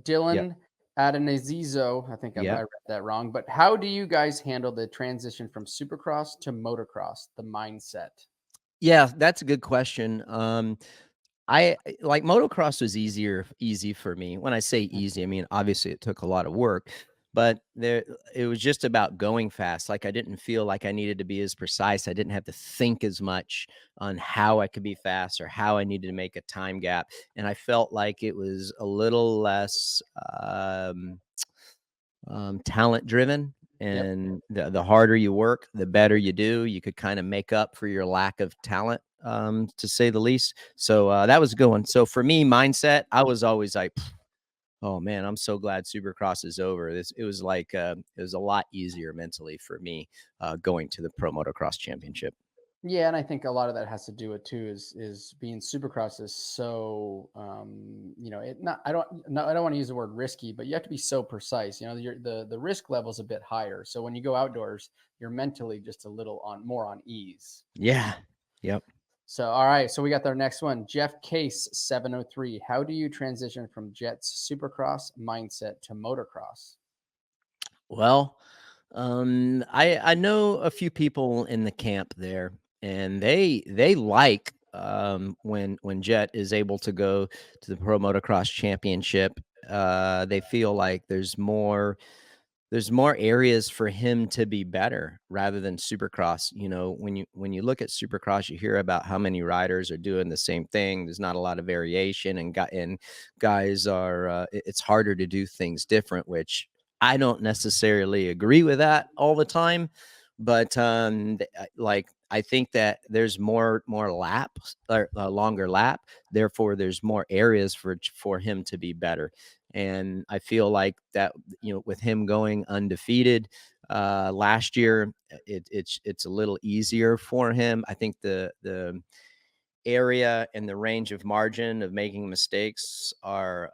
Yep. Dylan Adanazizo, I think I Yep. read that wrong, but how do you guys handle the transition from Supercross to motocross, the mindset? Yeah, that's a good question. I like motocross was easy for me. When I say easy, I mean obviously it took a lot of work, but it was just about going fast. Like I didn't feel like I needed to be as precise. I didn't have to think as much on how I could be fast or how I needed to make a time gap. And I felt like it was a little less talent driven. Yep. And the harder you work, the better you do. You could kind of make up for your lack of talent, to say the least. So that was a good one. So for me, mindset, I was always like, oh man, I'm so glad Supercross is over. It was like it was a lot easier mentally for me going to the Pro Motocross Championship. Yeah, and I think a lot of that has to do with too is being Supercross is so it not I don't no I don't want to use the word risky, but you have to be so precise. The risk level is a bit higher. So when you go outdoors, you're mentally just a little on more on ease. Yeah. Yep. So all right, so we got our next one. Jeff Case 703. How do you transition from Jett's Supercross mindset to motocross? Well, I know a few people in the camp there, and they like when Jett is able to go to the Pro Motocross Championship. They feel like there's more areas for him to be better rather than Supercross. When you look at Supercross, you hear about how many riders are doing the same thing. There's not a lot of variation, and guys are. It's harder to do things different, which I don't necessarily agree with that all the time. But like I think that there's more laps or a longer lap. Therefore, there's more areas for him to be better. And I feel like that, with him going undefeated last year, it's a little easier for him. I think the area and the range of margin of making mistakes are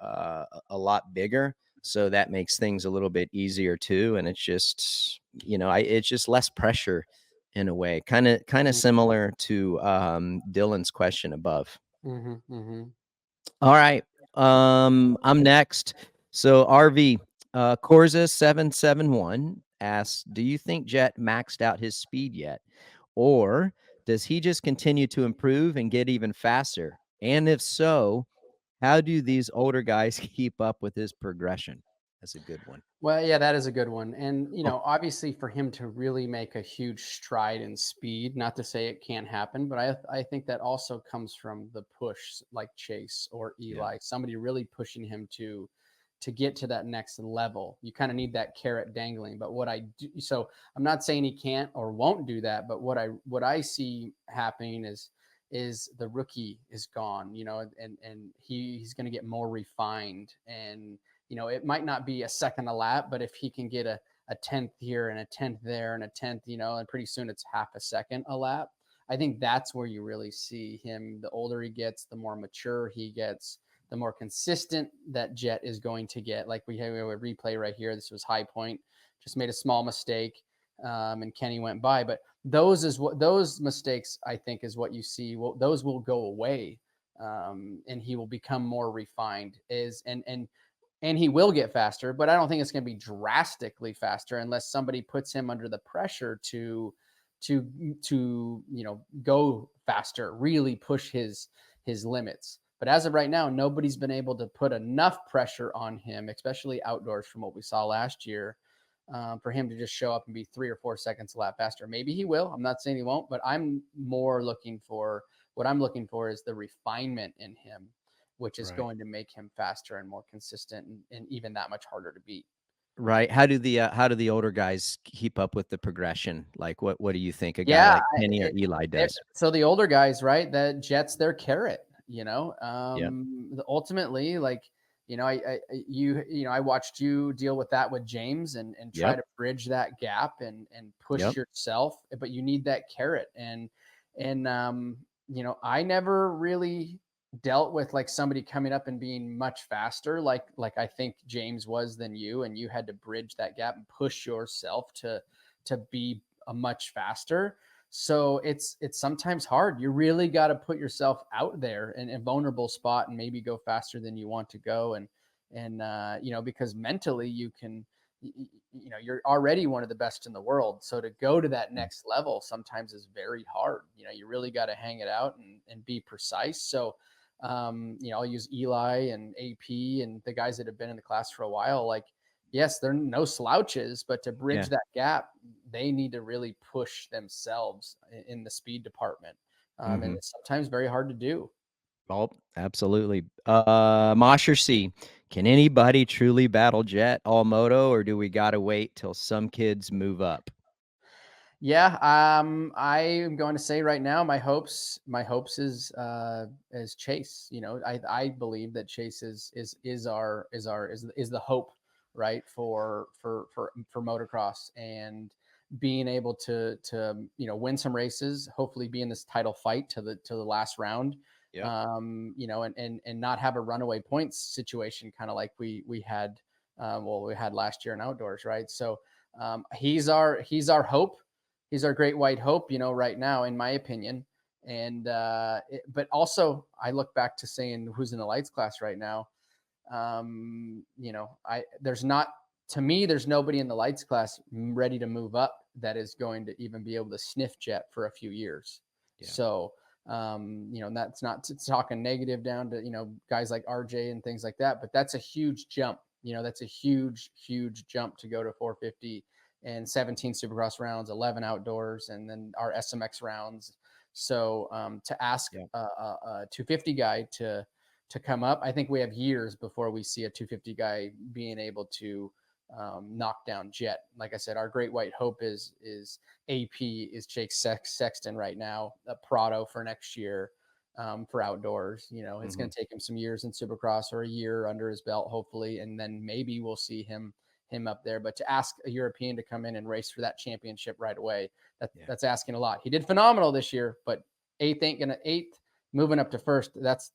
a lot bigger. So that makes things a little bit easier too. And it's just, it's just less pressure in a way, kind of similar to Dylan's question above. Mm-hmm, mm-hmm. All right. I'm next. So RV, Corza 771 asks, do you think Jett maxed out his speed yet? Or does he just continue to improve and get even faster? And if so, how do these older guys keep up with his progression? That's a good one. Well, yeah, that is a good one. And, obviously for him to really make a huge stride in speed, not to say it can't happen, but I think that also comes from the push like Chase or Yeah. Eli, somebody really pushing him to get to that next level. You kind of need that carrot dangling. But what I do, so I'm not saying he can't or won't do that, but what I see happening is the rookie is gone, and he's going to get more refined. And it might not be a second a lap, but if he can get a tenth here and a tenth there and a tenth, and pretty soon it's half a second a lap. I think that's where you really see him. The older he gets, the more mature he gets, the more consistent that Jett is going to get. Like we have a replay right here. This was High Point, just made a small mistake, and Kenny went by. But those mistakes I think is what you see. Well, those will go away, and he will become more refined. And he will get faster, but I don't think it's going to be drastically faster unless somebody puts him under the pressure to go faster, really push his limits. But as of right now, nobody's been able to put enough pressure on him, especially outdoors from what we saw last year, for him to just show up and be 3 or 4 seconds a lap faster. Maybe he will. I'm not saying he won't, but what I'm looking for is the refinement in him, which is Right. going to make him faster and more consistent and even that much harder to beat. Right. How do the older guys keep up with the progression? Like what do you think a guy Yeah, like Kenny or Eli does? so the older guys, right? That Jets their carrot. Yep. Ultimately, like I watched you deal with that with James and try Yep. to bridge that gap and push Yep. yourself, but you need that carrot. And I never really dealt with like somebody coming up and being much faster, like I think James was than you, and you had to bridge that gap and push yourself to be a much faster. So it's sometimes hard. You really got to put yourself out there in a vulnerable spot and maybe go faster than you want to go. And because mentally you're already one of the best in the world. So to go to that next level sometimes is very hard. You really got to hang it out and be precise. So, I'll use Eli and AP and the guys that have been in the class for a while. Like, yes, they're no slouches, but to Yeah. bridge that gap, they need to really push themselves in the speed department. And Mhm. it's sometimes very hard to do. Oh, absolutely. Mosh or C, can anybody truly battle Jett all moto, or do we gotta wait till some kids move up? Yeah, I am going to say right now, my hopes is Chase. I believe that Chase is the hope, right, for motocross, and being able to win some races, hopefully be in this title fight to the last round, Yep. and not have a runaway points situation, kind of like we had, we had last year in outdoors, right? So he's our hope. He's our great white hope, right now, in my opinion. And but also, I look back to saying who's in the lights class right now. I there's not to me, there's nobody in the lights class ready to move up that is going to even be able to sniff Jett for a few years. Yeah. So, and that's not talking negative down to, guys like RJ and things like that, but that's a huge jump. That's a huge, huge jump to go to 450 and 17 Supercross rounds, 11 outdoors, and then our SMX rounds. So to ask Yeah. a 250 guy to come up, I think we have years before we see a 250 guy being able to knock down Jett. Like I said, our great white hope is AP, is Jake Sexton right now, a Prado for next year, for outdoors. It's going Mhm. to take him some years in Supercross, or a year under his belt, hopefully, and then maybe we'll see him up there. But to ask a European to come in and race for that championship right away, Yeah. that's asking a lot. He did phenomenal this year, but eighth moving up to first, that's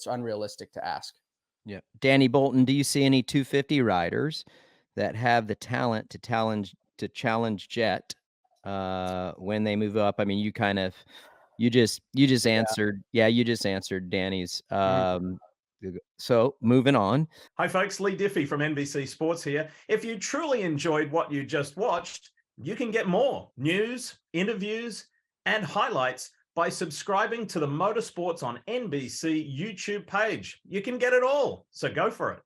unrealistic to ask. Yeah. Danny Bolton, do you see any 250 riders that have the talent to challenge Jett, when they move up? I mean, you just Yeah. answered, yeah, you just answered Danny's. Mhm. So moving on. Hi, folks. Lee Diffie from NBC Sports here. If you truly enjoyed what you just watched, you can get more news, interviews, and highlights by subscribing to the Motorsports on NBC YouTube page. You can get it all, so go for it.